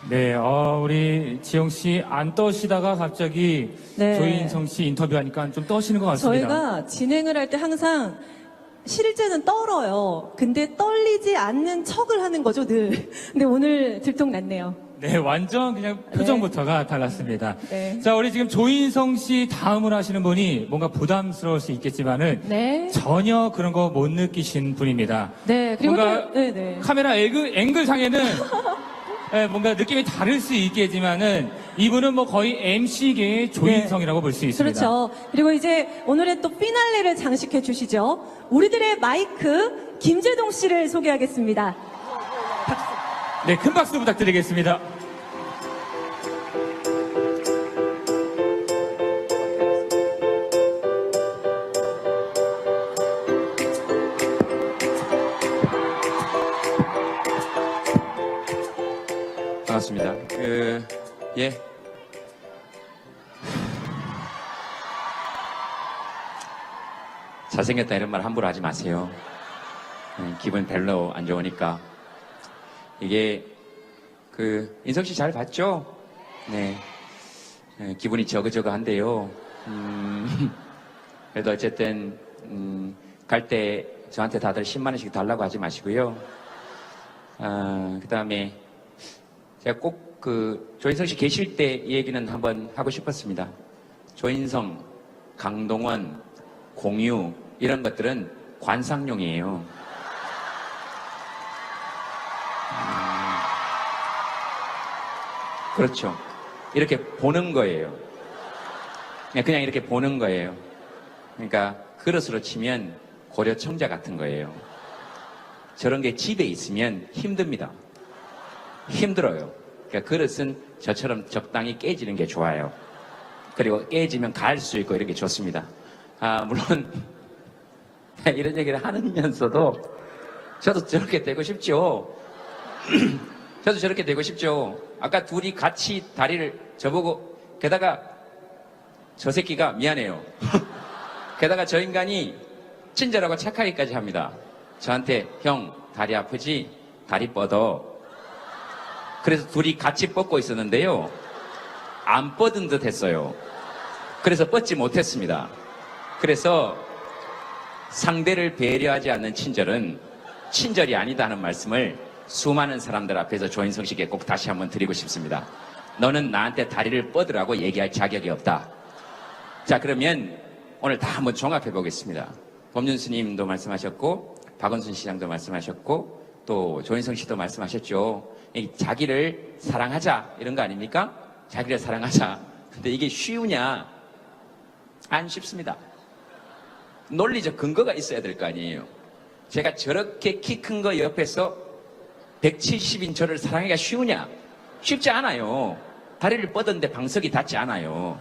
네, 우리 지영 씨 안 떠시다가 갑자기 네. 조인성 씨 인터뷰하니까 좀 떠시는 것 같습니다. 저희가 진행을 할 때 항상 실제는 떨어요. 근데 떨리지 않는 척을 하는 거죠, 늘. 근데 오늘 들통났네요. 네, 완전 그냥 표정부터가 달랐습니다. 네. 자, 우리 지금 조인성 씨 다음을 하시는 분이 뭔가 부담스러울 수 있겠지만은 네. 전혀 그런 거 못 느끼신 분입니다. 네, 그리고 뭔가 또, 네. 카메라 앵글 상에는 네, 뭔가 느낌이 다를 수 있겠지만은 이분은 뭐 거의 MC계의 조인성이라고 볼 수 있습니다. 그렇죠. 그리고 이제 오늘의 또 피날레를 장식해 주시죠. 우리들의 마이크 김재동 씨를 소개하겠습니다. 네, 큰 박수 부탁드리겠습니다. 반갑습니다. 예. 잘생겼다 이런 말 함부로 하지 마세요. 기분 별로 안 좋으니까. 이게, 인성 씨 잘 봤죠? 네. 기분이 저거저거 한데요. 그래도 어쨌든, 갈 때 저한테 다들 10만원씩 달라고 하지 마시고요. 그 다음에, 제가 꼭 조인성 씨 계실 때 이 얘기는 한번 하고 싶었습니다. 조인성, 강동원, 공유, 이런 것들은 관상용이에요. 그렇죠. 이렇게 보는 거예요. 그냥 이렇게 보는 거예요. 그러니까 그릇으로 치면 고려 청자 같은 거예요. 저런 게 집에 있으면 힘듭니다. 힘들어요. 그러니까 그릇은 저처럼 적당히 깨지는 게 좋아요. 그리고 깨지면 갈 수 있고 이렇게 좋습니다. 물론 이런 얘기를 하면서도 저도 저렇게 되고 싶죠. 저도 저렇게 되고 싶죠. 아까 둘이 같이 다리를 저보고 게다가 저 새끼가 미안해요. 게다가 저 인간이 친절하고 착하기까지 합니다. 저한테 형 다리 아프지? 다리 뻗어. 그래서 둘이 같이 뻗고 있었는데요. 안 뻗은 듯 했어요. 그래서 뻗지 못했습니다. 그래서 상대를 배려하지 않는 친절은 친절이 아니다 하는 말씀을 수많은 사람들 앞에서 조인성 씨께 꼭 다시 한번 드리고 싶습니다. 너는 나한테 다리를 뻗으라고 얘기할 자격이 없다. 자, 그러면 오늘 다 한번 종합해 보겠습니다. 법륜 스님도 말씀하셨고 박원순 시장도 말씀하셨고 또 조인성 씨도 말씀하셨죠. 자기를 사랑하자 이런 거 아닙니까? 자기를 사랑하자. 근데 이게 쉬우냐? 안 쉽습니다. 논리적 근거가 있어야 될 거 아니에요. 제가 저렇게 키 큰 거 옆에서 170인 저를 사랑하기가 쉬우냐? 쉽지 않아요. 다리를 뻗었는데 방석이 닿지 않아요.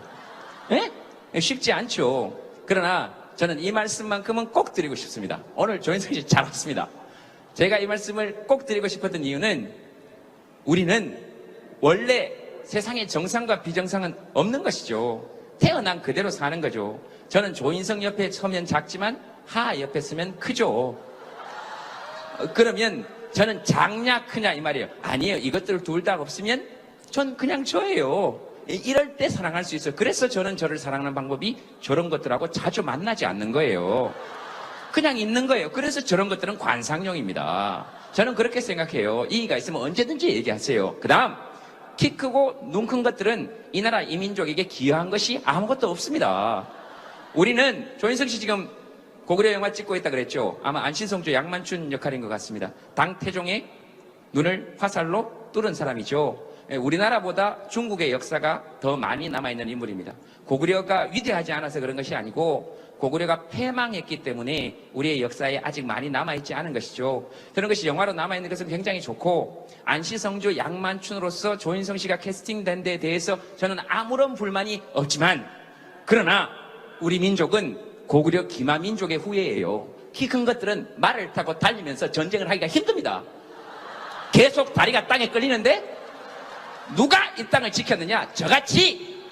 예? 쉽지 않죠. 그러나 저는 이 말씀만큼은 꼭 드리고 싶습니다. 오늘 조인성 씨 잘 왔습니다. 제가 이 말씀을 꼭 드리고 싶었던 이유는 우리는 원래 세상에 정상과 비정상은 없는 것이죠. 태어난 그대로 사는 거죠. 저는 조인성 옆에 서면 작지만 하 옆에 서면 크죠. 그러면 저는 작냐 크냐 이 말이에요. 아니에요. 이것들 둘 다 없으면 전 그냥 저예요. 이럴 때 사랑할 수 있어요. 그래서 저는 저를 사랑하는 방법이 저런 것들하고 자주 만나지 않는 거예요. 그냥 있는 거예요. 그래서 저런 것들은 관상용입니다. 저는 그렇게 생각해요. 이의가 있으면 언제든지 얘기하세요. 그 다음 키 크고 눈 큰 것들은 이 나라 이민족에게 기여한 것이 아무것도 없습니다. 우리는 조인성 씨 지금 고구려 영화 찍고 있다 그랬죠. 아마 안신성조 양만춘 역할인 것 같습니다. 당태종의 눈을 화살로 뚫은 사람이죠. 우리나라보다 중국의 역사가 더 많이 남아있는 인물입니다. 고구려가 위대하지 않아서 그런 것이 아니고 고구려가 패망했기 때문에 우리의 역사에 아직 많이 남아있지 않은 것이죠. 그런 것이 영화로 남아있는 것은 굉장히 좋고 안시성조 양만춘으로서 조인성 씨가 캐스팅된 데에 대해서 저는 아무런 불만이 없지만 그러나 우리 민족은 고구려 기마 민족의 후예예요. 키 큰 것들은 말을 타고 달리면서 전쟁을 하기가 힘듭니다. 계속 다리가 땅에 끌리는데 누가 이 땅을 지켰느냐? 저같이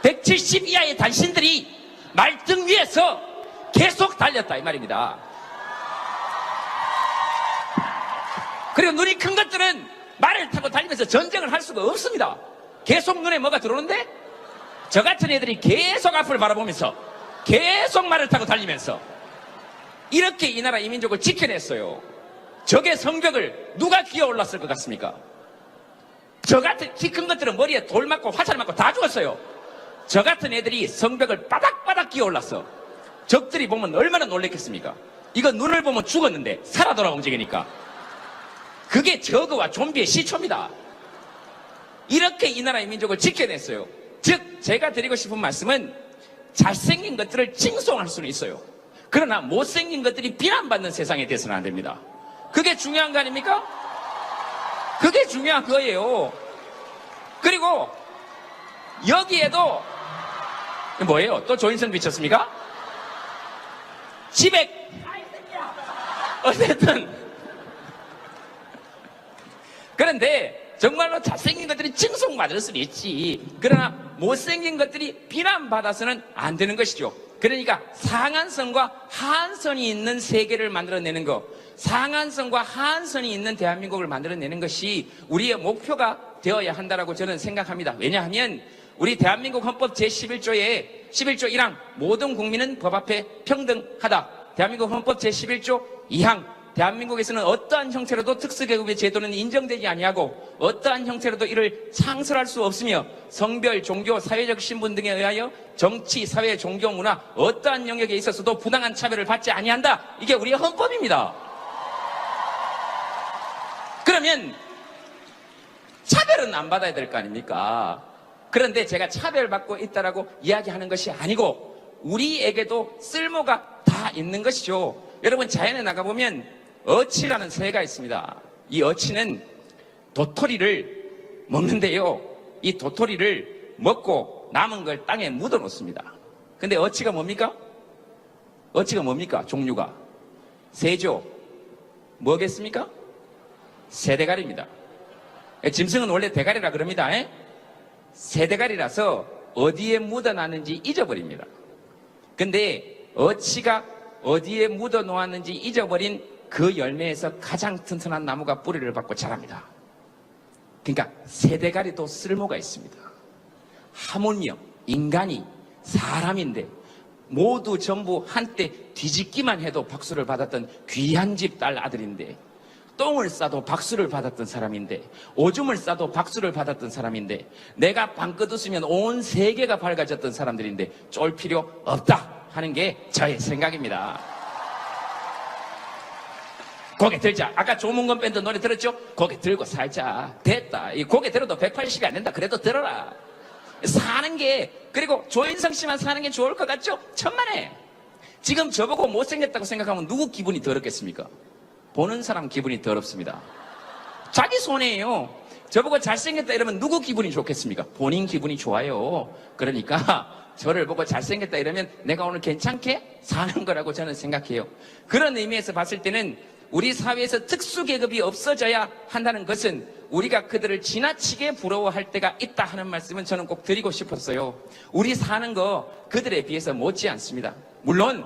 170 이하의 단신들이 말등 위에서 계속 달렸다 이 말입니다. 그리고 눈이 큰 것들은 말을 타고 달리면서 전쟁을 할 수가 없습니다. 계속 눈에 뭐가 들어오는데 저 같은 애들이 계속 앞을 바라보면서 계속 말을 타고 달리면서 이렇게 이 나라 이민족을 지켜냈어요. 적의 성벽을 누가 기어올랐을 것 같습니까? 저 같은 키 큰 것들은 머리에 돌 맞고 화살 맞고 다 죽었어요. 저 같은 애들이 성벽을 바닥바닥 기어올랐어. 적들이 보면 얼마나 놀랬겠습니까? 이거 눈을 보면 죽었는데 살아 돌아 움직이니까. 그게 저그와 좀비의 시초입니다. 이렇게 이 나라의 민족을 지켜냈어요. 즉 제가 드리고 싶은 말씀은 잘생긴 것들을 칭송할 수는 있어요. 그러나 못생긴 것들이 비난받는 세상에 대해서는 안 됩니다. 그게 중요한 거 아닙니까? 그게 중요한 거예요. 그리고 여기에도 뭐예요? 또 조인성 비쳤습니까? 집에 어쨌든 그런데 정말로 잘생긴 것들이 칭송받을 수는 있지. 그러나 못생긴 것들이 비난받아서는 안 되는 것이죠. 그러니까 상한선과 하한선이 있는 세계를 만들어내는 것, 상한선과 하한선이 있는 대한민국을 만들어내는 것이 우리의 목표가 되어야 한다고 저는 생각합니다. 왜냐하면 우리 대한민국 헌법 제11조에 11조 1항 모든 국민은 법 앞에 평등하다. 대한민국 헌법 제11조 2항 대한민국에서는 어떠한 형태로도 특수계급의 제도는 인정되지 아니하고 어떠한 형태로도 이를 창설할 수 없으며 성별, 종교, 사회적 신분 등에 의하여 정치, 사회, 종교, 문화 어떠한 영역에 있어서도 부당한 차별을 받지 아니한다. 이게 우리의 헌법입니다. 그러면 차별은 안 받아야 될 거 아닙니까? 그런데 제가 차별받고 있다라고 이야기하는 것이 아니고 우리에게도 쓸모가 다 있는 것이죠. 여러분 자연에 나가보면 어치라는 새가 있습니다. 이 어치는 도토리를 먹는데요. 이 도토리를 먹고 남은 걸 땅에 묻어 놓습니다. 근데 어치가 뭡니까? 어치가 뭡니까? 종류가 새죠. 뭐겠습니까? 새대가리입니다. 짐승은 원래 대가리라 그럽니다. 새대가리라서 어디에 묻어놨는지 잊어버립니다. 근데 어치가 어디에 묻어 놓았는지 잊어버린 그 열매에서 가장 튼튼한 나무가 뿌리를 받고 자랍니다. 그러니까 새대가리도 쓸모가 있습니다. 하물며 인간이 사람인데 모두 전부 한때 뒤집기만 해도 박수를 받았던 귀한 집 딸 아들인데 똥을 싸도 박수를 받았던 사람인데 오줌을 싸도 박수를 받았던 사람인데 내가 방긋 웃으면 온 세계가 밝아졌던 사람들인데 쫄 필요 없다 하는 게 저의 생각입니다. 고개 들자. 아까 조문건 밴드 노래 들었죠? 고개 들고 살자. 됐다. 이 고개 들어도 180이 안 된다. 그래도 들어라. 사는 게, 그리고 조인성 씨만 사는 게 좋을 것 같죠? 천만에. 지금 저보고 못생겼다고 생각하면 누구 기분이 더럽겠습니까? 보는 사람 기분이 더럽습니다. 자기 손해예요. 저보고 잘생겼다 이러면 누구 기분이 좋겠습니까? 본인 기분이 좋아요. 그러니까 저를 보고 잘생겼다 이러면 내가 오늘 괜찮게 사는 거라고 저는 생각해요. 그런 의미에서 봤을 때는 우리 사회에서 특수계급이 없어져야 한다는 것은 우리가 그들을 지나치게 부러워할 때가 있다 하는 말씀은 저는 꼭 드리고 싶었어요. 우리 사는 거 그들에 비해서 못지 않습니다. 물론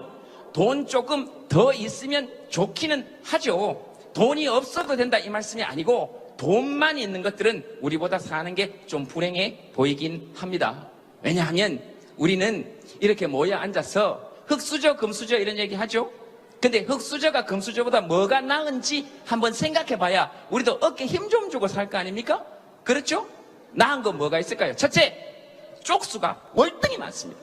돈 조금 더 있으면 좋기는 하죠. 돈이 없어도 된다 이 말씀이 아니고 돈만 있는 것들은 우리보다 사는 게 좀 불행해 보이긴 합니다. 왜냐하면 우리는 이렇게 모여 앉아서 흙수저, 금수저 이런 얘기 하죠. 근데 흙수저가 금수저보다 뭐가 나은지 한번 생각해 봐야 우리도 어깨 힘 좀 주고 살 거 아닙니까? 그렇죠? 나은 건 뭐가 있을까요? 첫째, 쪽수가 월등히 많습니다.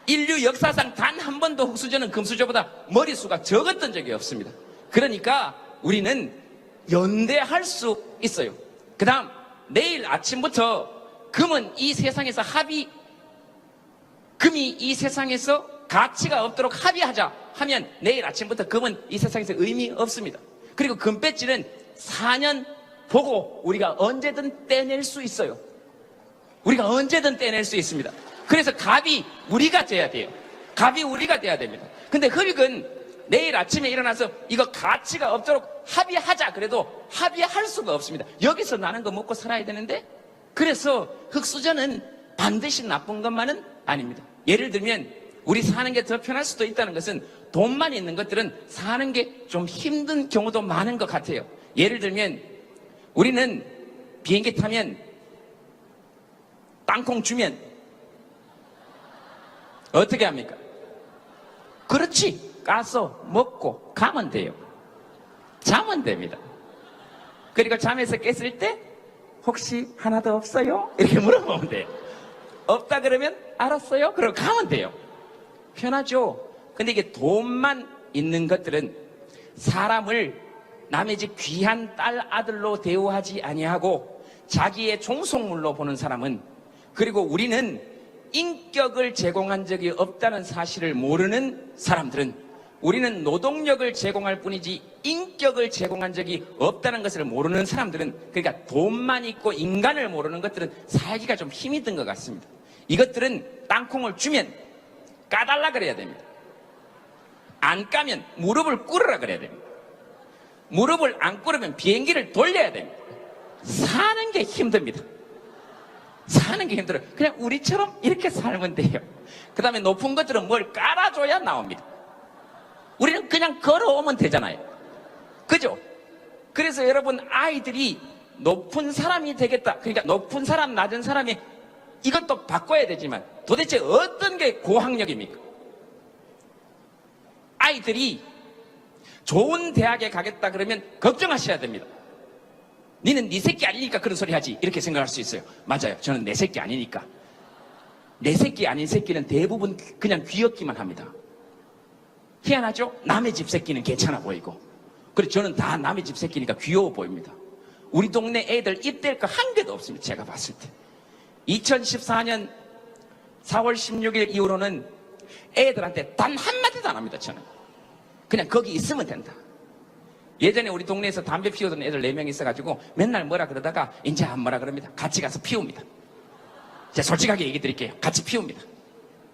인류 역사상 단 한 번도 흙수저는 금수저보다 머리수가 적었던 적이 없습니다. 그러니까 우리는 연대할 수 있어요. 그 다음 내일 아침부터 금이 이 세상에서 가치가 없도록 합의하자 하면 내일 아침부터 금은 이 세상에서 의미 없습니다. 그리고 금배지는 4년 보고 우리가 언제든 떼낼 수 있어요. 우리가 언제든 떼낼 수 있습니다. 그래서 갑이 우리가 돼야 돼요. 갑이 우리가 돼야 됩니다. 근데 흙은 내일 아침에 일어나서 이거 가치가 없도록 합의하자 그래도 합의할 수가 없습니다. 여기서 나는 거 먹고 살아야 되는데 그래서 흙수저는 반드시 나쁜 것만은 아닙니다. 예를 들면 우리 사는 게 더 편할 수도 있다는 것은 돈만 있는 것들은 사는 게 좀 힘든 경우도 많은 것 같아요. 예를 들면 우리는 비행기 타면 땅콩 주면 어떻게 합니까? 그렇지. 까서 먹고 가면 돼요. 자면 됩니다. 그리고 잠에서 깼을 때 혹시 하나 더 없어요? 이렇게 물어보면 돼요. 없다 그러면 알았어요? 그럼 가면 돼요. 편하죠. 근데 이게 돈만 있는 것들은 사람을 남의 집 귀한 딸 아들로 대우하지 아니하고 자기의 종속물로 보는 사람은, 그리고 우리는 인격을 제공한 적이 없다는 사실을 모르는 사람들은, 우리는 노동력을 제공할 뿐이지 인격을 제공한 적이 없다는 것을 모르는 사람들은, 그러니까 돈만 있고 인간을 모르는 것들은 살기가 좀 힘이 든 것 같습니다. 이것들은 땅콩을 주면 까달라 그래야 됩니다. 안 까면 무릎을 꿇으라 그래야 됩니다. 무릎을 안 꿇으면 비행기를 돌려야 됩니다. 사는 게 힘듭니다. 사는 게 힘들어요. 그냥 우리처럼 이렇게 살면 돼요. 그 다음에 높은 것들은 뭘 깔아줘야 나옵니다. 우리는 그냥 걸어오면 되잖아요. 그죠? 그래서 여러분, 아이들이 높은 사람이 되겠다, 그러니까 높은 사람, 낮은 사람이, 이것도 바꿔야 되지만 도대체 어떤 게 고학력입니까? 아이들이 좋은 대학에 가겠다 그러면 걱정하셔야 됩니다. 니는 네 새끼 아니니까 그런 소리 하지, 이렇게 생각할 수 있어요. 맞아요. 저는 내 새끼 아니니까. 내 새끼 아닌 새끼는 대부분 그냥 귀엽기만 합니다. 희한하죠? 남의 집 새끼는 괜찮아 보이고, 그리고 저는 다 남의 집 새끼니까 귀여워 보입니다. 우리 동네 애들 입댈 거 한 개도 없습니다. 제가 봤을 때 2014년 4월 16일 이후로는 애들한테 단 한마디도 안 합니다. 저는 그냥 거기 있으면 된다. 예전에 우리 동네에서 담배 피우던 애들 4명 있어가지고 맨날 뭐라 그러다가 이제 안 뭐라 그럽니다. 같이 가서 피웁니다. 제가 솔직하게 얘기 드릴게요. 같이 피웁니다.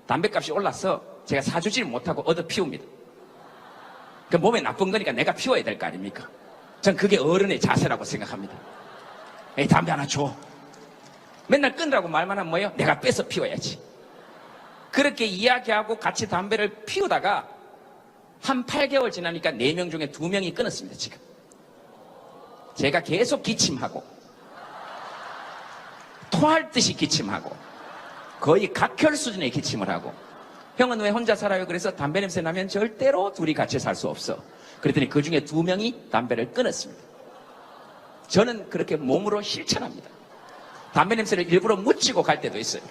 담배값이 올라서 제가 사주질 못하고 얻어 피웁니다. 그 몸에 나쁜 거니까 내가 피워야 될 거 아닙니까? 전 그게 어른의 자세라고 생각합니다. 에이, 담배 하나 줘. 맨날 끊으라고 말만 하면 뭐예요? 내가 뺏어 피워야지. 그렇게 이야기하고 같이 담배를 피우다가 한 8개월 지나니까 4명 중에 2명이 끊었습니다. 지금 제가 계속 기침하고 토할 듯이 기침하고 거의 각혈 수준의 기침을 하고, 형은 왜 혼자 살아요? 그래서 담배 냄새 나면 절대로 둘이 같이 살 수 없어. 그랬더니 그 중에 2명이 담배를 끊었습니다. 저는 그렇게 몸으로 실천합니다. 담배 냄새를 일부러 묻히고 갈 때도 있어요.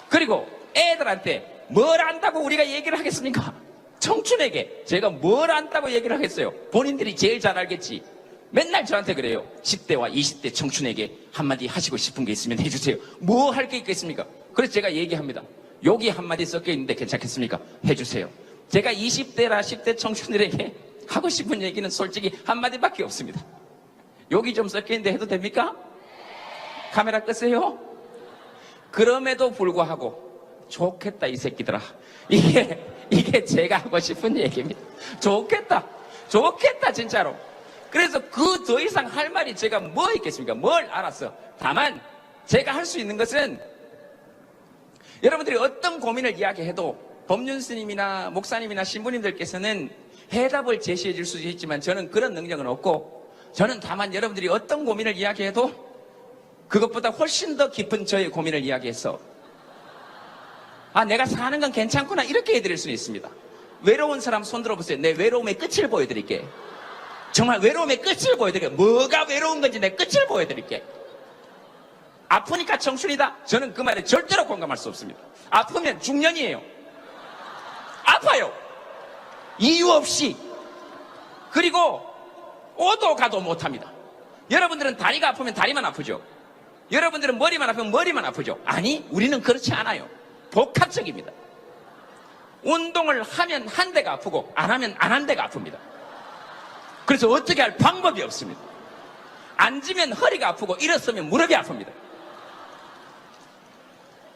그리고 애들한테 뭘 안다고 우리가 얘기를 하겠습니까? 청춘에게 제가 뭘 안다고 얘기를 하겠어요? 본인들이 제일 잘 알겠지. 맨날 저한테 그래요. 10대와 20대 청춘에게 한마디 하시고 싶은 게 있으면 해주세요. 뭐 할 게 있겠습니까? 그래서 제가 얘기합니다. 여기 한마디 섞여 있는데 괜찮겠습니까? 해주세요. 제가 20대나 10대 청춘들에게 하고 싶은 얘기는 솔직히 한마디밖에 없습니다. 여기 좀 섞여 있는데 해도 됩니까? 카메라 끄세요. 그럼에도 불구하고 좋겠다 이 새끼들아. 이게 제가 하고 싶은 얘기입니다. 좋겠다 진짜로. 그래서 그 더 이상 할 말이 제가 뭐 있겠습니까? 뭘 알았어. 다만 제가 할 수 있는 것은, 여러분들이 어떤 고민을 이야기해도 법륜 스님이나 목사님이나 신부님들께서는 해답을 제시해 줄 수 있지만 저는 그런 능력은 없고, 저는 다만 여러분들이 어떤 고민을 이야기해도 그것보다 훨씬 더 깊은 저의 고민을 이야기해서, 아, 내가 사는 건 괜찮구나, 이렇게 해드릴 수 있습니다. 외로운 사람 손 들어보세요. 내 외로움의 끝을 보여드릴게. 정말 외로움의 끝을 보여드릴게. 뭐가 외로운 건지 내 끝을 보여드릴게. 아프니까 청춘이다? 저는 그 말에 절대로 공감할 수 없습니다. 아프면 중년이에요. 아파요. 이유 없이. 그리고 오도 가도 못합니다. 여러분들은 다리가 아프면 다리만 아프죠. 여러분들은 머리만 아프면 머리만 아프죠. 아니, 우리는 그렇지 않아요. 복합적입니다. 운동을 하면 한 대가 아프고 안 하면 안 한 대가 아픕니다. 그래서 어떻게 할 방법이 없습니다. 앉으면 허리가 아프고 일어서면 무릎이 아픕니다.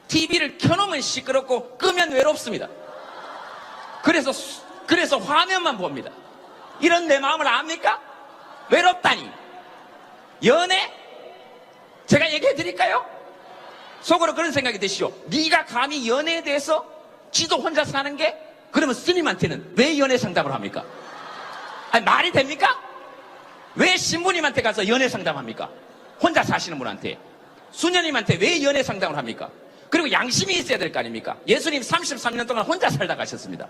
TV를 켜놓으면 시끄럽고 끄면 외롭습니다. 그래서 화면만 봅니다. 이런 내 마음을 압니까? 외롭다니. 연애? 제가 얘기해 드릴까요? 속으로 그런 생각이 드시죠. 네가 감히 연애에 대해서 지도 혼자 사는 게? 그러면 스님한테는 왜 연애 상담을 합니까? 아니, 말이 됩니까? 왜 신부님한테 가서 연애 상담합니까? 혼자 사시는 분한테. 수녀님한테 왜 연애 상담을 합니까? 그리고 양심이 있어야 될 거 아닙니까? 예수님 33년 동안 혼자 살다 가셨습니다.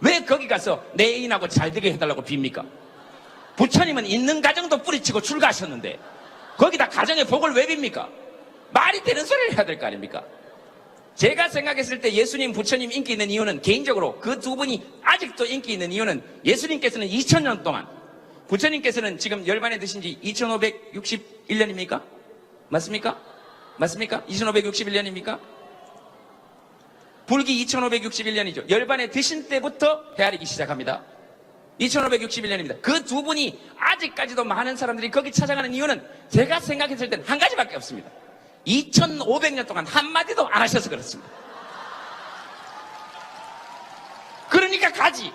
왜 거기 가서 내 애인하고 잘 되게 해달라고 빕니까? 부처님은 있는 가정도 뿌리치고 출가하셨는데 거기다 가정의 복을 왜 빕니까? 말이 되는 소리를 해야 될 거 아닙니까? 제가 생각했을 때 예수님, 부처님 인기 있는 이유는 개인적으로 그 두 분이 아직도 인기 있는 이유는 예수님께서는 2000년 동안, 부처님께서는 지금 열반에 드신 지 2561년입니까? 맞습니까? 맞습니까? 2561년입니까? 불기 2561년이죠. 열반에 드신 때부터 헤아리기 시작합니다. 2561년입니다. 그 두 분이 아직까지도 많은 사람들이 거기 찾아가는 이유는 제가 생각했을 때는 한 가지밖에 없습니다. 2500년 동안 한마디도 안 하셔서 그렇습니다. 그러니까 가지.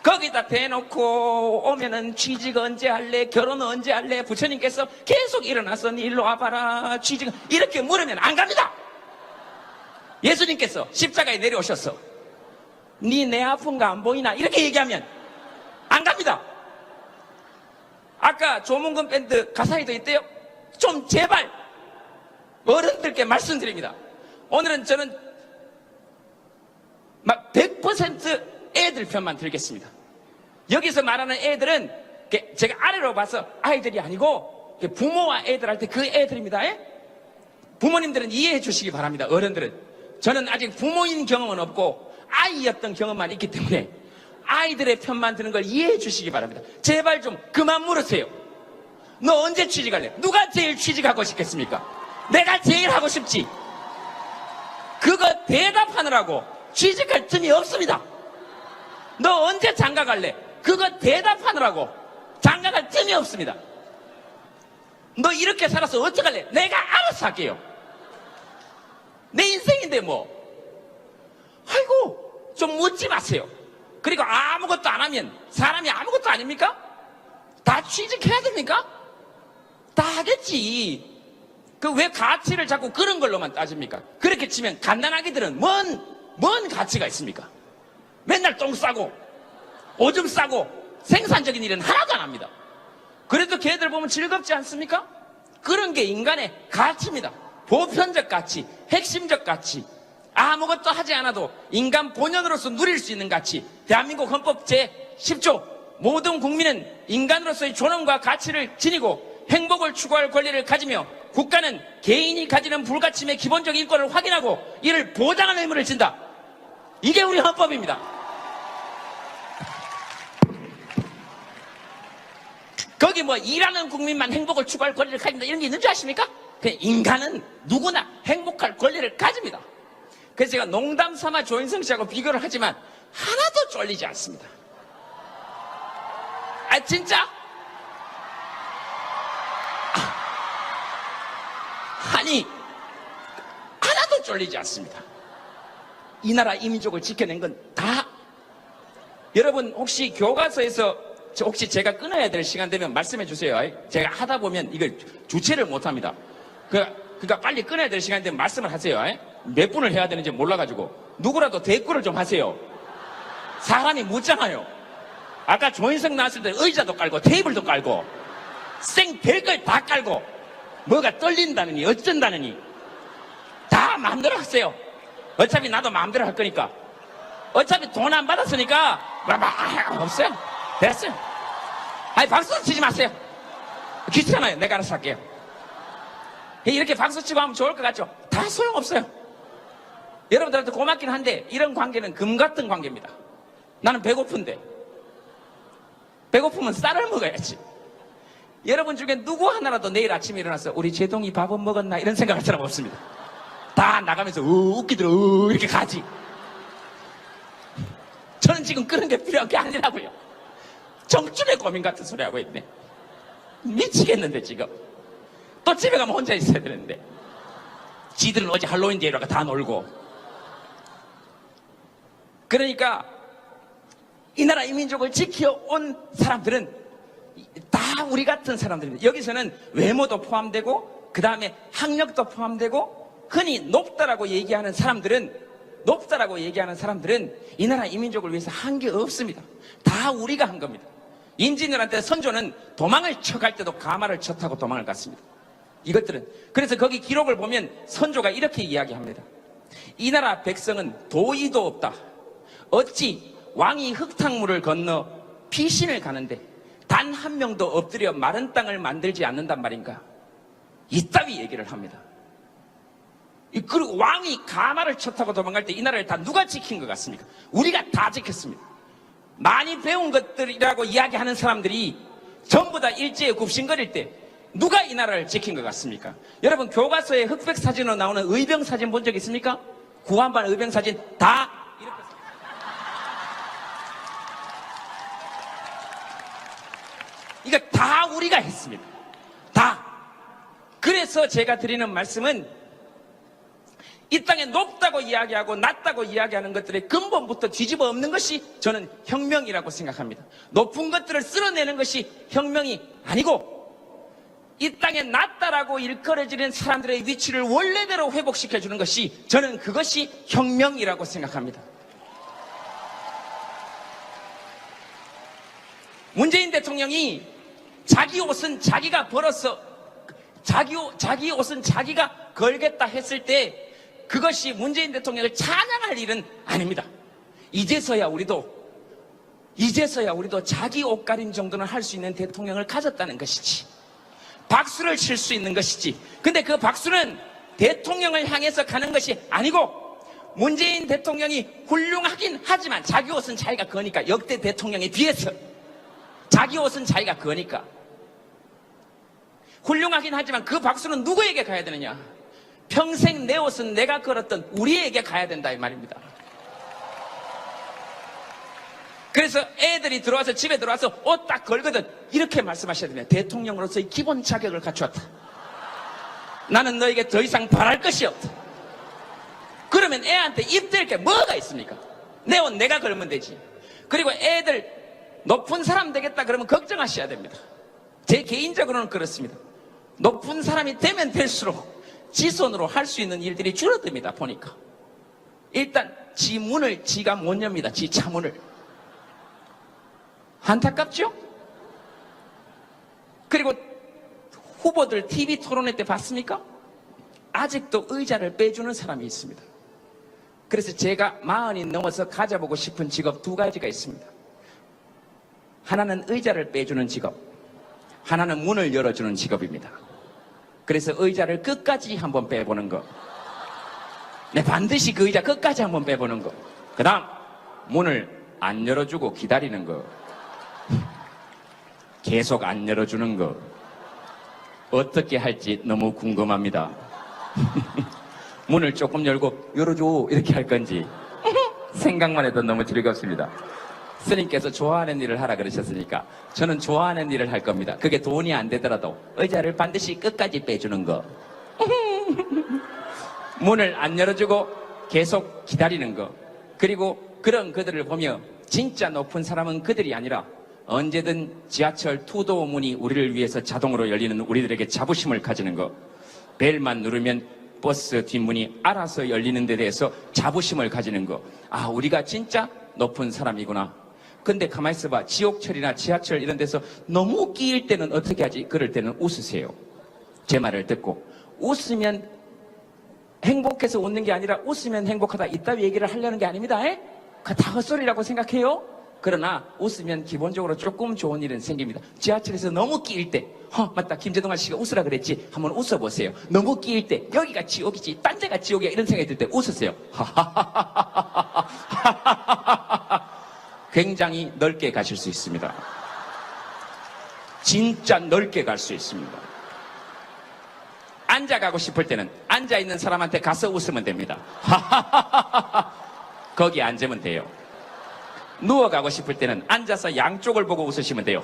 거기다 대놓고 오면은 취직 언제 할래? 결혼 언제 할래? 부처님께서 계속 일어나서 니 일로 와봐라. 취직 이렇게 물으면 안 갑니다. 예수님께서 십자가에 내려오셔서 니 내 아픈 거 안 보이나? 이렇게 얘기하면 안 갑니다. 아까 조문근 밴드 가사에도 있대요. 좀 제발 어른들께 말씀드립니다. 오늘은 저는 막 100% 애들 편만 들겠습니다. 여기서 말하는 애들은 제가 아래로 봐서 아이들이 아니고 부모와 애들 할 때 그 애들입니다. 예? 부모님들은 이해해 주시기 바랍니다. 어른들은. 저는 아직 부모인 경험은 없고 아이였던 경험만 있기 때문에 아이들의 편만 드는 걸 이해해 주시기 바랍니다. 제발 좀 그만 물으세요. 너 언제 취직할래? 누가 제일 취직하고 싶겠습니까? 내가 제일 하고 싶지. 그거 대답하느라고 취직할 틈이 없습니다. 너 언제 장가 갈래? 그거 대답하느라고 장가 갈 틈이 없습니다. 너 이렇게 살아서 어떡할래? 내가 알아서 할게요. 내 인생인데 뭐. 아이고, 좀 묻지 마세요. 그리고 아무것도 안 하면 사람이 아무것도 아닙니까? 다 취직해야 됩니까? 다 하겠지. 그 왜 가치를 자꾸 그런 걸로만 따집니까? 그렇게 치면 갓난아기들은 뭔 가치가 있습니까? 맨날 똥 싸고 오줌 싸고 생산적인 일은 하나도 안 합니다. 그래도 걔들 보면 즐겁지 않습니까? 그런 게 인간의 가치입니다. 보편적 가치, 핵심적 가치, 아무것도 하지 않아도 인간 본연으로서 누릴 수 있는 가치. 대한민국 헌법 제10조 모든 국민은 인간으로서의 존엄과 가치를 지니고 행복을 추구할 권리를 가지며 국가는 개인이 가지는 불가침의 기본적 인권을 확인하고 이를 보장하는 의무를 진다. 이게 우리 헌법입니다. 거기 뭐 일하는 국민만 행복을 추구할 권리를 가진다 이런 게 있는 줄 아십니까? 그냥 인간은 누구나 행복할 권리를 가집니다. 그래서 제가 농담 삼아 조인성 씨하고 비교를 하지만 하나도 쫄리지 않습니다. 아 진짜? 아니 하나도 쫄리지 않습니다. 이 나라 이 민족을 지켜낸 건 다 여러분 혹시 교과서에서 혹시 제가 끊어야 될 시간 되면 말씀해 주세요. 제가 하다 보면 이걸 주체를 못 합니다. 그러니까 빨리 끊어야 될 시간 되면 말씀을 하세요. 몇 분을 해야 되는지 몰라가지고 누구라도 대꾸를 좀 하세요. 사람이 묻잖아요. 아까 조인성 나왔을 때 의자도 깔고 테이블도 깔고 생 별걸 다 깔고 뭐가 떨린다느니 어쩐다느니 다 마음대로 하세요. 어차피 나도 마음대로 할 거니까. 어차피 돈 안 받았으니까 없어요. 됐어요. 아니 박수 치지 마세요. 귀찮아요. 내가 알아서 할게요. 이렇게 박수 치고 하면 좋을 것 같죠? 다 소용없어요. 여러분들한테 고맙긴 한데 이런 관계는 금 같은 관계입니다. 나는 배고픈데 배고프면 쌀을 먹어야지. 여러분 중에 누구 하나라도 내일 아침에 일어나서 우리 제동이 밥은 먹었나 이런 생각할 사람 없습니다. 다 나가면서 웃기더라 이렇게 가지. 저는 지금 그런 게 필요한 게 아니라고요. 정춘의 고민 같은 소리 하고 있네. 미치겠는데 지금. 또 집에 가면 혼자 있어야 되는데. 지들은 어제 할로윈 데이라고 다 놀고. 그러니까 이 나라 이 민족을 지켜온 사람들은 다 우리 같은 사람들입니다. 여기서는 외모도 포함되고 그 다음에 학력도 포함되고 흔히 높다라고 얘기하는 사람들은 높다라고 얘기하는 사람들은 이 나라 이민족을 위해서 한 게 없습니다. 다 우리가 한 겁니다. 인진들한테 선조는 도망을 쳐갈 때도 가마를 쳐 타고 도망을 갔습니다. 이것들은 그래서 거기 기록을 보면 선조가 이렇게 이야기합니다. 이 나라 백성은 도의도 없다. 어찌 왕이 흙탕물을 건너 피신을 가는데 단 한 명도 엎드려 마른 땅을 만들지 않는단 말인가. 이따위 얘기를 합니다. 그리고 왕이 가마를 쳐 타고 도망갈 때 이 나라를 다 누가 지킨 것 같습니까? 우리가 다 지켰습니다. 많이 배운 것들이라고 이야기하는 사람들이 전부 다 일제에 굽신거릴 때 누가 이 나라를 지킨 것 같습니까? 여러분 교과서에 흑백 사진으로 나오는 의병 사진 본 적 있습니까? 구한반 의병 사진 다 이렇게 이거 다 우리가 했습니다. 다. 그래서 제가 드리는 말씀은 이 땅에 높다고 이야기하고 낮다고 이야기하는 것들의 근본부터 뒤집어 엎는 것이 저는 혁명이라고 생각합니다. 높은 것들을 쓸어내는 것이 혁명이 아니고 이 땅에 낮다라고 일컬어지는 사람들의 위치를 원래대로 회복시켜주는 것이 저는 그것이 혁명이라고 생각합니다. 문재인 대통령이 자기 옷은 자기가 벌어서 자기 옷은 자기가 걸겠다 했을 때 그것이 문재인 대통령을 찬양할 일은 아닙니다. 이제서야 우리도 자기 옷가림 정도는 할 수 있는 대통령을 가졌다는 것이지, 박수를 칠 수 있는 것이지. 근데 그 박수는 대통령을 향해서 가는 것이 아니고 문재인 대통령이 훌륭하긴 하지만 자기 옷은 자기가 거니까, 역대 대통령에 비해서 자기 옷은 자기가 거니까 훌륭하긴 하지만 그 박수는 누구에게 가야 되느냐? 평생 내 옷은 내가 걸었던 우리에게 가야 된다 이 말입니다. 그래서 애들이 들어와서 집에 들어와서 옷 딱 걸거든 이렇게 말씀하셔야 됩니다. 대통령으로서의 기본 자격을 갖추었다. 나는 너에게 더 이상 바랄 것이 없다. 그러면 애한테 입댈 게 뭐가 있습니까? 내 옷 내가 걸면 되지. 그리고 애들 높은 사람 되겠다 그러면 걱정하셔야 됩니다. 제 개인적으로는 그렇습니다. 높은 사람이 되면 될수록 지 손으로 할 수 있는 일들이 줄어듭니다. 보니까 일단 지 문을 지가 못 엽니다. 지 차문을. 안타깝죠? 그리고 후보들 TV 토론회 때 봤습니까? 아직도 의자를 빼주는 사람이 있습니다. 그래서 제가 40이 넘어서 가져보고 싶은 직업 2가지가 있습니다. 하나는 의자를 빼주는 직업, 하나는 문을 열어주는 직업입니다. 그래서 의자를 끝까지 한번 빼보는 거, 네, 반드시 그 의자 끝까지 한번 빼보는 거, 그 다음 문을 안 열어주고 기다리는 거, 계속 안 열어주는 거, 어떻게 할지 너무 궁금합니다. 문을 조금 열고 열어줘 이렇게 할 건지 생각만 해도 너무 즐겁습니다. 스님께서 좋아하는 일을 하라 그러셨으니까 저는 좋아하는 일을 할 겁니다. 그게 돈이 안 되더라도 의자를 반드시 끝까지 빼주는 거, 문을 안 열어주고 계속 기다리는 거, 그리고 그런 그들을 보며 진짜 높은 사람은 그들이 아니라 언제든 지하철 투도 문이 우리를 위해서 자동으로 열리는 우리들에게 자부심을 가지는 거, 벨만 누르면 버스 뒷문이 알아서 열리는 데 대해서 자부심을 가지는 거, 아, 우리가 진짜 높은 사람이구나. 근데 가만히 있어봐. 지옥철이나 지하철 이런 데서 너무 끼일 때는 어떻게 하지? 그럴 때는 웃으세요. 제 말을 듣고. 웃으면 행복해서 웃는 게 아니라 웃으면 행복하다 이따위 얘기를 하려는 게 아닙니다. 그거 다 헛소리라고 생각해요. 그러나 웃으면 기본적으로 조금 좋은 일은 생깁니다. 지하철에서 너무 끼일 때, 맞다, 김재동아 씨가 웃으라 그랬지, 한번 웃어보세요. 너무 끼일 때 여기가 지옥이지 딴 데가 지옥이야 이런 생각이 들 때 웃으세요. 굉장히 넓게 가실 수 있습니다. 진짜 넓게 갈 수 있습니다. 앉아가고 싶을 때는 앉아있는 사람한테 가서 웃으면 됩니다. 거기 앉으면 돼요. 누워가고 싶을 때는 앉아서 양쪽을 보고 웃으시면 돼요.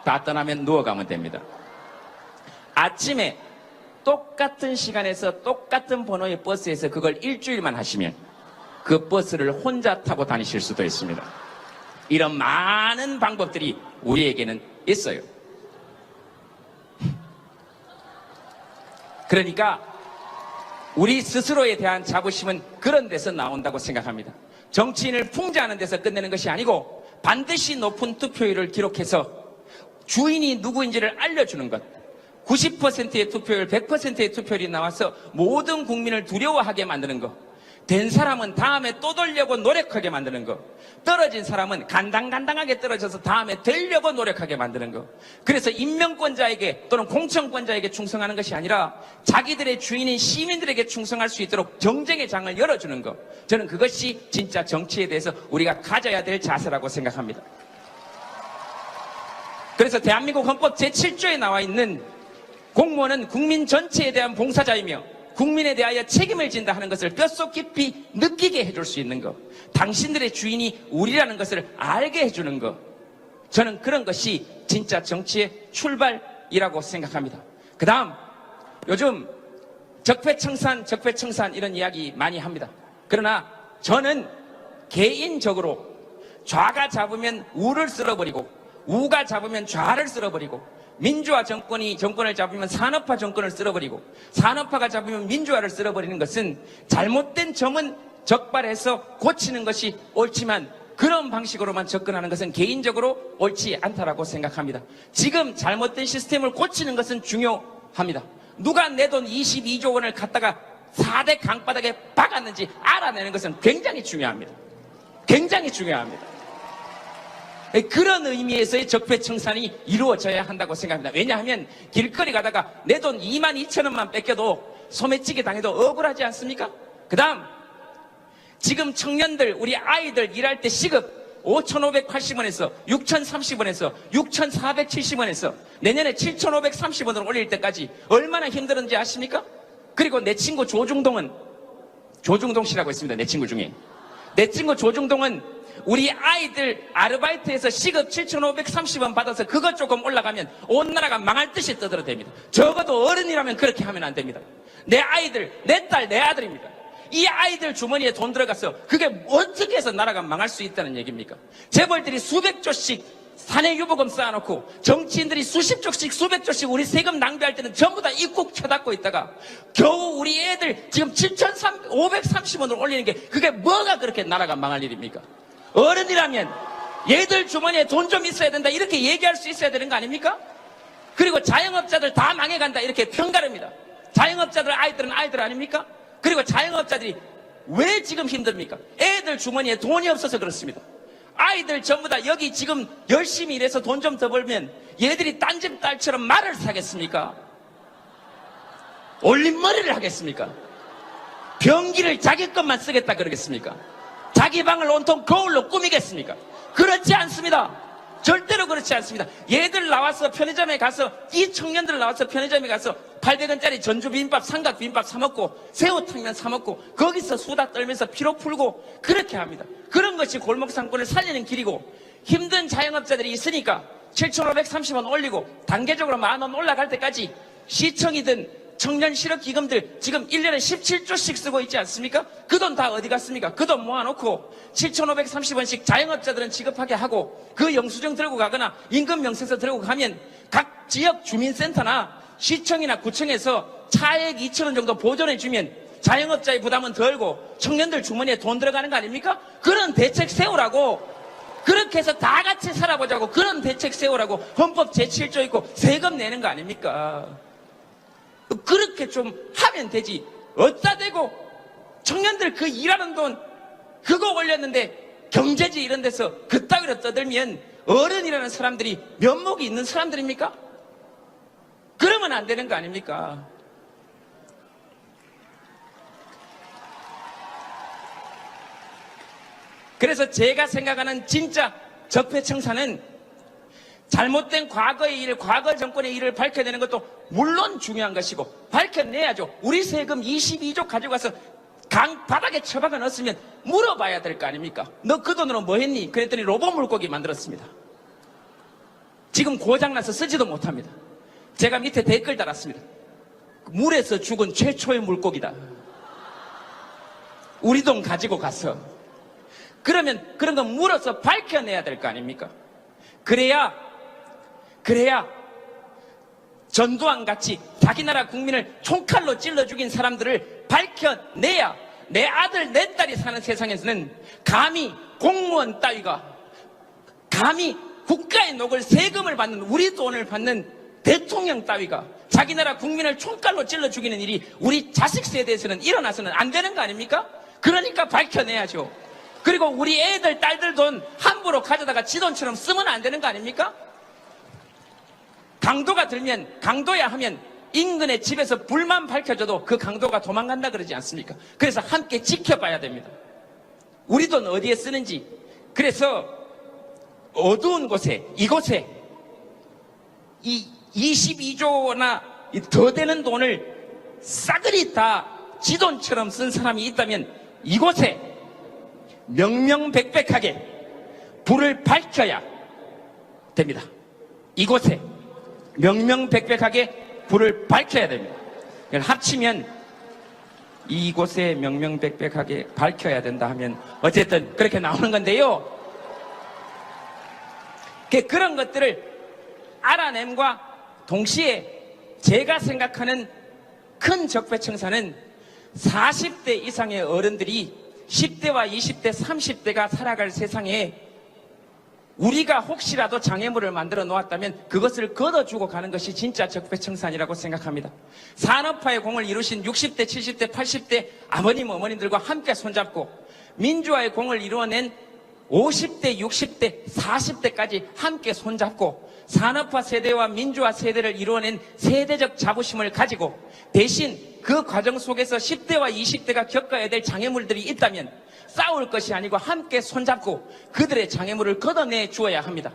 다 떠나면 누워가면 됩니다. 아침에 똑같은 시간에서 똑같은 번호의 버스에서 그걸 일주일만 하시면 그 버스를 혼자 타고 다니실 수도 있습니다. 이런 많은 방법들이 우리에게는 있어요. 그러니까 우리 스스로에 대한 자부심은 그런 데서 나온다고 생각합니다. 정치인을 풍자하는 데서 끝내는 것이 아니고 반드시 높은 투표율을 기록해서 주인이 누구인지를 알려주는 것. 90%의 투표율, 100%의 투표율이 나와서 모든 국민을 두려워하게 만드는 것. 된 사람은 다음에 또 돌려고 노력하게 만드는 것. 떨어진 사람은 간당간당하게 떨어져서 다음에 되려고 노력하게 만드는 것. 그래서 임명권자에게 또는 공천권자에게 충성하는 것이 아니라 자기들의 주인인 시민들에게 충성할 수 있도록 정쟁의 장을 열어주는 것. 저는 그것이 진짜 정치에 대해서 우리가 가져야 될 자세라고 생각합니다. 그래서 대한민국 헌법 제7조에 나와 있는 공무원은 국민 전체에 대한 봉사자이며 국민에 대하여 책임을 진다 하는 것을 뼛속 깊이 느끼게 해줄 수 있는 것. 당신들의 주인이 우리라는 것을 알게 해주는 것. 저는 그런 것이 진짜 정치의 출발이라고 생각합니다. 그 다음 요즘 적폐청산 이런 이야기 많이 합니다. 그러나 저는 개인적으로 좌가 잡으면 우를 쓸어버리고 우가 잡으면 좌를 쓸어버리고 민주화 정권을 잡으면 산업화 정권을 쓸어버리고 산업화가 잡으면 민주화를 쓸어버리는 것은 잘못된 점은 적발해서 고치는 것이 옳지만 그런 방식으로만 접근하는 것은 개인적으로 옳지 않다라고 생각합니다. 지금 잘못된 시스템을 고치는 것은 중요합니다. 누가 내 돈 22조 원을 갖다가 4대 강바닥에 박았는지 알아내는 것은 굉장히 중요합니다. 굉장히 중요합니다. 그런 의미에서의 적폐청산이 이루어져야 한다고 생각합니다. 왜냐하면 길거리 가다가 내 돈 22,000원만 뺏겨도 소매치기 당해도 억울하지 않습니까? 그 다음 지금 청년들 우리 아이들 일할 때 시급 5,580원에서 6,030원에서 6,470원에서 내년에 7,530원으로 올릴 때까지 얼마나 힘들었는지 아십니까? 그리고 내 친구 조중동 씨라고 있습니다. 내 친구 중에 내 친구 조중동은 우리 아이들 아르바이트에서 시급 7,530원 받아서 그것 조금 올라가면 온 나라가 망할 듯이 떠들어댑니다. 적어도 어른이라면 그렇게 하면 안 됩니다. 내 아이들, 내 딸, 내 아들입니다. 이 아이들 주머니에 돈 들어가서 그게 어떻게 해서 나라가 망할 수 있다는 얘기입니까? 재벌들이 수백 조씩 사내유보금 쌓아놓고 정치인들이 수십 조씩 수백 조씩 우리 세금 낭비할 때는 전부 다 입국 쳐닫고 있다가 겨우 우리 애들 지금 7,530원을 올리는 게 그게 뭐가 그렇게 나라가 망할 일입니까? 어른이라면 얘들 주머니에 돈 좀 있어야 된다 이렇게 얘기할 수 있어야 되는 거 아닙니까? 그리고 자영업자들 다 망해간다 이렇게 평가릅니다. 자영업자들 아이들은 아이들 아닙니까? 그리고 자영업자들이 왜 지금 힘듭니까? 애들 주머니에 돈이 없어서 그렇습니다. 아이들 전부 다 여기 지금 열심히 일해서 돈 좀 더 벌면 얘들이 딴 집 딸처럼 말을 사겠습니까? 올림머리를 하겠습니까? 변기를 자기 것만 쓰겠다 그러겠습니까? 자기 방을 온통 거울로 꾸미겠습니까? 그렇지 않습니다. 절대로 그렇지 않습니다. 얘들 나와서 편의점에 가서 이 청년들 나와서 편의점에 가서 800원짜리 전주 비빔밥 삼각 비빔밥 사 먹고 새우탕면 사 먹고 거기서 수다 떨면서 피로 풀고 그렇게 합니다. 그런 것이 골목 상권을 살리는 길이고 힘든 자영업자들이 있으니까 7,530원 올리고 단계적으로 10,000원 올라갈 때까지 시청이든 청년 실업기금들 지금 1년에 17조씩 쓰고 있지 않습니까? 그 돈 다 어디 갔습니까? 그 돈 모아놓고 7,530원씩 자영업자들은 지급하게 하고 그 영수증 들고 가거나 임금명세서 들고 가면 각 지역 주민센터나 시청이나 구청에서 차액 2,000원 정도 보존해주면 자영업자의 부담은 덜고 청년들 주머니에 돈 들어가는 거 아닙니까? 그런 대책 세우라고 그렇게 해서 다 같이 살아보자고 그런 대책 세우라고 헌법 제7조 있고 세금 내는 거 아닙니까? 그렇게 좀 하면 되지. 어디다 대고 청년들 그 일하는 돈 그거 올렸는데 경제지 이런 데서 그따위로 떠들면 어른이라는 사람들이 면목이 있는 사람들입니까? 그러면 안 되는 거 아닙니까? 그래서 제가 생각하는 진짜 적폐청산은 잘못된 과거의 일, 과거 정권의 일을 밝혀내는 것도 물론 중요한 것이고 밝혀내야죠. 우리 세금 22조 가져가서 강 바닥에 처박아 넣었으면 물어봐야 될 거 아닙니까? 너 그 돈으로 뭐 했니? 그랬더니 로봇 물고기 만들었습니다. 지금 고장나서 쓰지도 못합니다. 제가 밑에 댓글 달았습니다. 물에서 죽은 최초의 물고기다. 우리 돈 가지고 가서. 그러면 그런 거 물어서 밝혀내야 될 거 아닙니까? 그래야 전두환 같이 자기 나라 국민을 총칼로 찔러 죽인 사람들을 밝혀내야 내 아들 내 딸이 사는 세상에서는 감히 공무원 따위가, 감히 국가의 녹을 세금을 받는, 우리 돈을 받는 대통령 따위가 자기 나라 국민을 총칼로 찔러 죽이는 일이 우리 자식 세대에서는 일어나서는 안 되는 거 아닙니까? 그러니까 밝혀내야죠. 그리고 우리 애들 딸들 돈 함부로 가져다가 지 돈처럼 쓰면 안 되는 거 아닙니까? 강도가 들면, 강도야 하면 인근의 집에서 불만 밝혀져도 그 강도가 도망간다 그러지 않습니까? 그래서 함께 지켜봐야 됩니다. 우리 돈 어디에 쓰는지. 그래서 어두운 곳에, 이곳에 이 22조나 더 되는 돈을 싸그리 다 지 돈처럼 쓴 사람이 있다면 이곳에 명명백백하게 불을 밝혀야 됩니다. 이곳에 명명백백하게 불을 밝혀야 됩니다. 합치면 이곳에 명명백백하게 밝혀야 된다 하면 어쨌든 그렇게 나오는 건데요. 그런 것들을 알아냄과 동시에 제가 생각하는 큰 적폐청산은 40대 이상의 어른들이 10대와 20대, 30대가 살아갈 세상에 우리가 혹시라도 장애물을 만들어 놓았다면 그것을 걷어주고 가는 것이 진짜 적폐청산이라고 생각합니다. 산업화의 공을 이루신 60대, 70대, 80대 아버님, 어머님들과 함께 손잡고 민주화의 공을 이루어낸 50대, 60대, 40대까지 함께 손잡고 산업화 세대와 민주화 세대를 이루어낸 세대적 자부심을 가지고 대신 그 과정 속에서 10대와 20대가 겪어야 될 장애물들이 있다면 싸울 것이 아니고 함께 손잡고 그들의 장애물을 걷어내 주어야 합니다.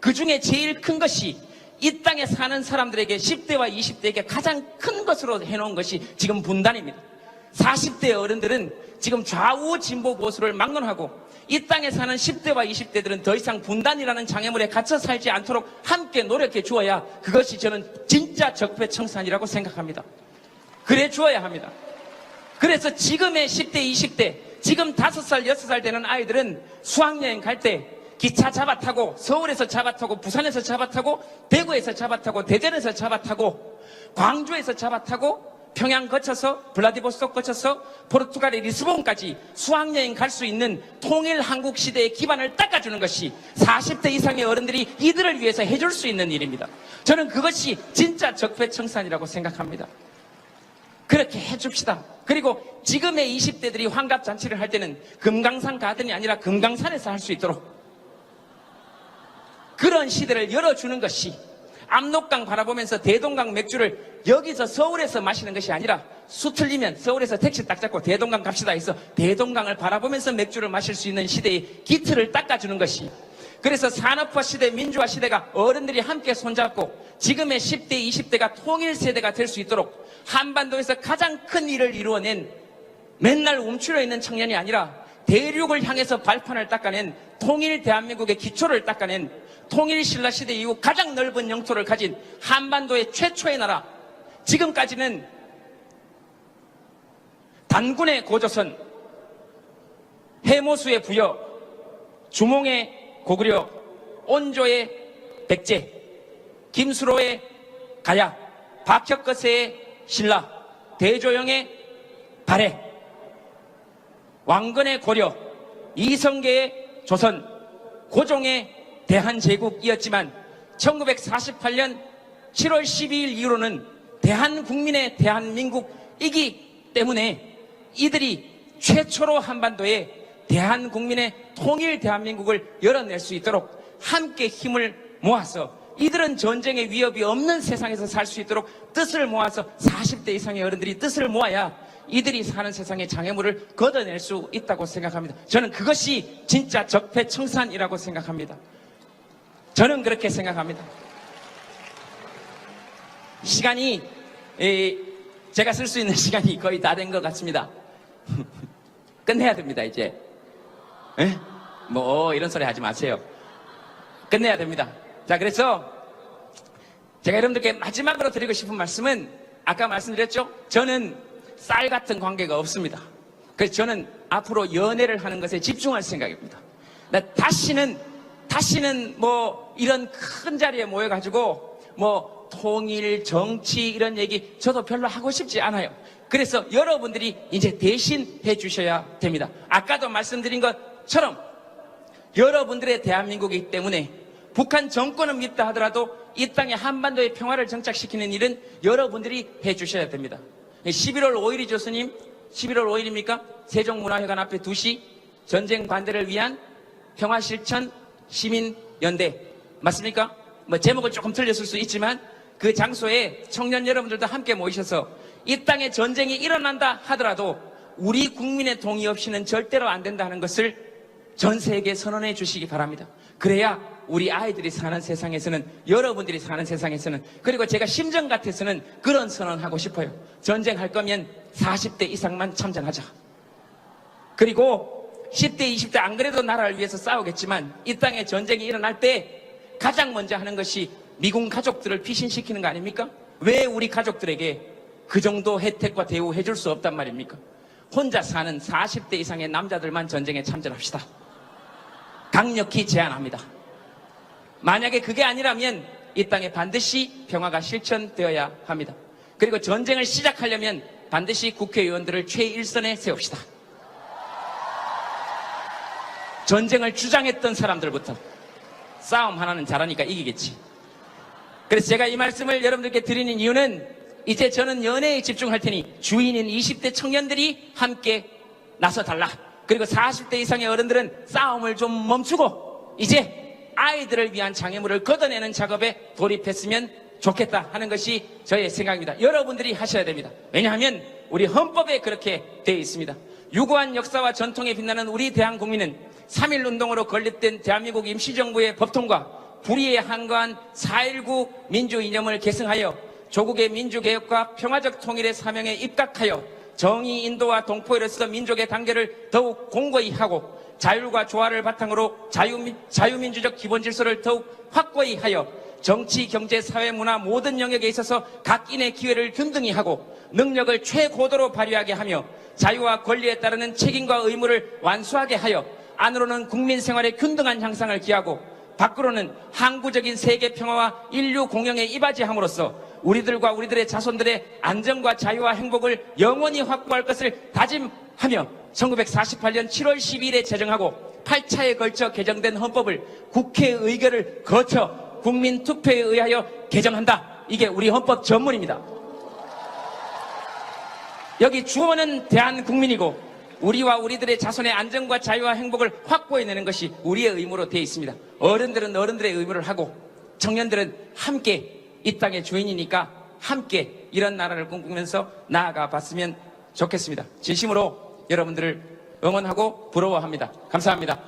그 중에 제일 큰 것이 이 땅에 사는 사람들에게 10대와 20대에게 가장 큰 것으로 해놓은 것이 지금 분단입니다. 40대 어른들은 지금 좌우 진보 보수를 막론하고 이 땅에 사는 10대와 20대들은 더 이상 분단이라는 장애물에 갇혀 살지 않도록 함께 노력해 주어야 그것이 저는 진짜 적폐청산이라고 생각합니다. 그래 주어야 합니다. 그래서 지금의 10대, 20대, 지금 5살, 6살 되는 아이들은 수학여행 갈 때 기차 잡아타고 서울에서 잡아타고 부산에서 잡아타고 대구에서 잡아타고 대전에서 잡아타고 광주에서 잡아타고 평양 거쳐서 블라디보스토크 거쳐서 포르투갈의 리스본까지 수학여행 갈 수 있는 통일 한국 시대의 기반을 닦아주는 것이 40대 이상의 어른들이 이들을 위해서 해줄 수 있는 일입니다. 저는 그것이 진짜 적폐청산이라고 생각합니다. 그렇게 해줍시다. 그리고 지금의 20대들이 환갑잔치를 할 때는 금강산 가든이 아니라 금강산에서 할 수 있도록 그런 시대를 열어주는 것이 압록강 바라보면서 대동강 맥주를 여기서 서울에서 마시는 것이 아니라 수 틀리면 서울에서 택시 딱 잡고 대동강 갑시다 해서 대동강을 바라보면서 맥주를 마실 수 있는 시대의 기틀을 닦아주는 것이, 그래서 산업화 시대, 민주화 시대가 어른들이 함께 손잡고 지금의 10대, 20대가 통일 세대가 될 수 있도록 한반도에서 가장 큰 일을 이루어낸 맨날 움츠려 있는 청년이 아니라 대륙을 향해서 발판을 닦아낸 통일 대한민국의 기초를 닦아낸 통일 신라 시대 이후 가장 넓은 영토를 가진 한반도의 최초의 나라, 지금까지는 단군의 고조선, 해모수의 부여, 주몽의 고구려, 온조의 백제, 김수로의 가야, 박혁거세의 신라, 대조영의 발해, 왕건의 고려, 이성계의 조선, 고종의 대한제국이었지만 1948년 7월 12일 이후로는 대한국민의 대한민국이기 때문에 이들이 최초로 한반도에 대한국민의 통일 대한민국을 열어낼 수 있도록 함께 힘을 모아서 이들은 전쟁의 위협이 없는 세상에서 살 수 있도록 뜻을 모아서 40대 이상의 어른들이 뜻을 모아야 이들이 사는 세상의 장애물을 걷어낼 수 있다고 생각합니다. 저는 그것이 진짜 적폐청산이라고 생각합니다. 저는 그렇게 생각합니다. 시간이 제가 쓸 수 있는 시간이 거의 다 된 것 같습니다. 끝내야 됩니다. 이제 뭐 이런 소리 하지 마세요. 끝내야 됩니다. 자, 그래서 제가 여러분들께 마지막으로 드리고 싶은 말씀은 아까 말씀드렸죠? 저는 쌀 같은 관계가 없습니다. 그래서 저는 앞으로 연애를 하는 것에 집중할 생각입니다. 다시는 뭐 이런 큰 자리에 모여가지고 뭐 통일, 정치 이런 얘기 저도 별로 하고 싶지 않아요. 그래서 여러분들이 이제 대신 해주셔야 됩니다. 아까도 말씀드린 것처럼 여러분들의 대한민국이기 때문에 북한 정권은 믿다 하더라도 이 땅에 한반도의 평화를 정착시키는 일은 여러분들이 해주셔야 됩니다. 11월 5일이죠, 스님? 11월 5일입니까? 세종문화회관 앞에 2시 전쟁 반대를 위한 평화실천 시민연대 맞습니까? 뭐 제목을 조금 틀렸을 수 있지만 그 장소에 청년 여러분들도 함께 모이셔서 이 땅에 전쟁이 일어난다 하더라도 우리 국민의 동의 없이는 절대로 안 된다는 것을 전 세계에 선언해 주시기 바랍니다. 그래야 우리 아이들이 사는 세상에서는, 여러분들이 사는 세상에서는, 그리고 제가 심정 같아서는 그런 선언하고 싶어요. 전쟁할 거면 40대 이상만 참전하자. 그리고 10대, 20대 안 그래도 나라를 위해서 싸우겠지만 이 땅에 전쟁이 일어날 때 가장 먼저 하는 것이 미군 가족들을 피신시키는 거 아닙니까? 왜 우리 가족들에게 그 정도 혜택과 대우 해줄 수 없단 말입니까? 혼자 사는 40대 이상의 남자들만 전쟁에 참전합시다. 강력히 제안합니다. 만약에 그게 아니라면 이 땅에 반드시 평화가 실천되어야 합니다. 그리고 전쟁을 시작하려면 반드시 국회의원들을 최일선에 세웁시다. 전쟁을 주장했던 사람들부터. 싸움 하나는 잘하니까 이기겠지. 그래서 제가 이 말씀을 여러분들께 드리는 이유는 이제 저는 연애에 집중할 테니 주인인 20대 청년들이 함께 나서달라. 그리고 40대 이상의 어른들은 싸움을 좀 멈추고 이제 아이들을 위한 장애물을 걷어내는 작업에 돌입했으면 좋겠다 하는 것이 저의 생각입니다. 여러분들이 하셔야 됩니다. 왜냐하면 우리 헌법에 그렇게 되어 있습니다. 유구한 역사와 전통에 빛나는 우리 대한국민은 3.1운동으로 건립된 대한민국 임시정부의 법통과 불의에 한거한 4.19 민주이념을 계승하여 조국의 민주개혁과 평화적 통일의 사명에 입각하여 정의 인도와 동포로서 민족의 단계를 더욱 공고히 하고 자율과 조화를 바탕으로 자유민주적 기본질서를 더욱 확고히 하여 정치, 경제, 사회, 문화 모든 영역에 있어서 각인의 기회를 균등히 하고 능력을 최고도로 발휘하게 하며 자유와 권리에 따르는 책임과 의무를 완수하게 하여 안으로는 국민 생활의 균등한 향상을 기하고 밖으로는 항구적인 세계 평화와 인류 공영에 이바지함으로써 우리들과 우리들의 자손들의 안정과 자유와 행복을 영원히 확보할 것을 다짐하며 1948년 7월 12일에 제정하고 8차에 걸쳐 개정된 헌법을 국회 의결을 거쳐 국민 투표에 의하여 개정한다. 이게 우리 헌법 전문입니다. 여기 주어는 대한국민이고 우리와 우리들의 자손의 안정과 자유와 행복을 확보해내는 것이 우리의 의무로 되어 있습니다. 어른들은 어른들의 의무를 하고 청년들은 함께 이 땅의 주인이니까 함께 이런 나라를 꿈꾸면서 나아가 봤으면 좋겠습니다. 진심으로 여러분들을 응원하고 부러워합니다. 감사합니다.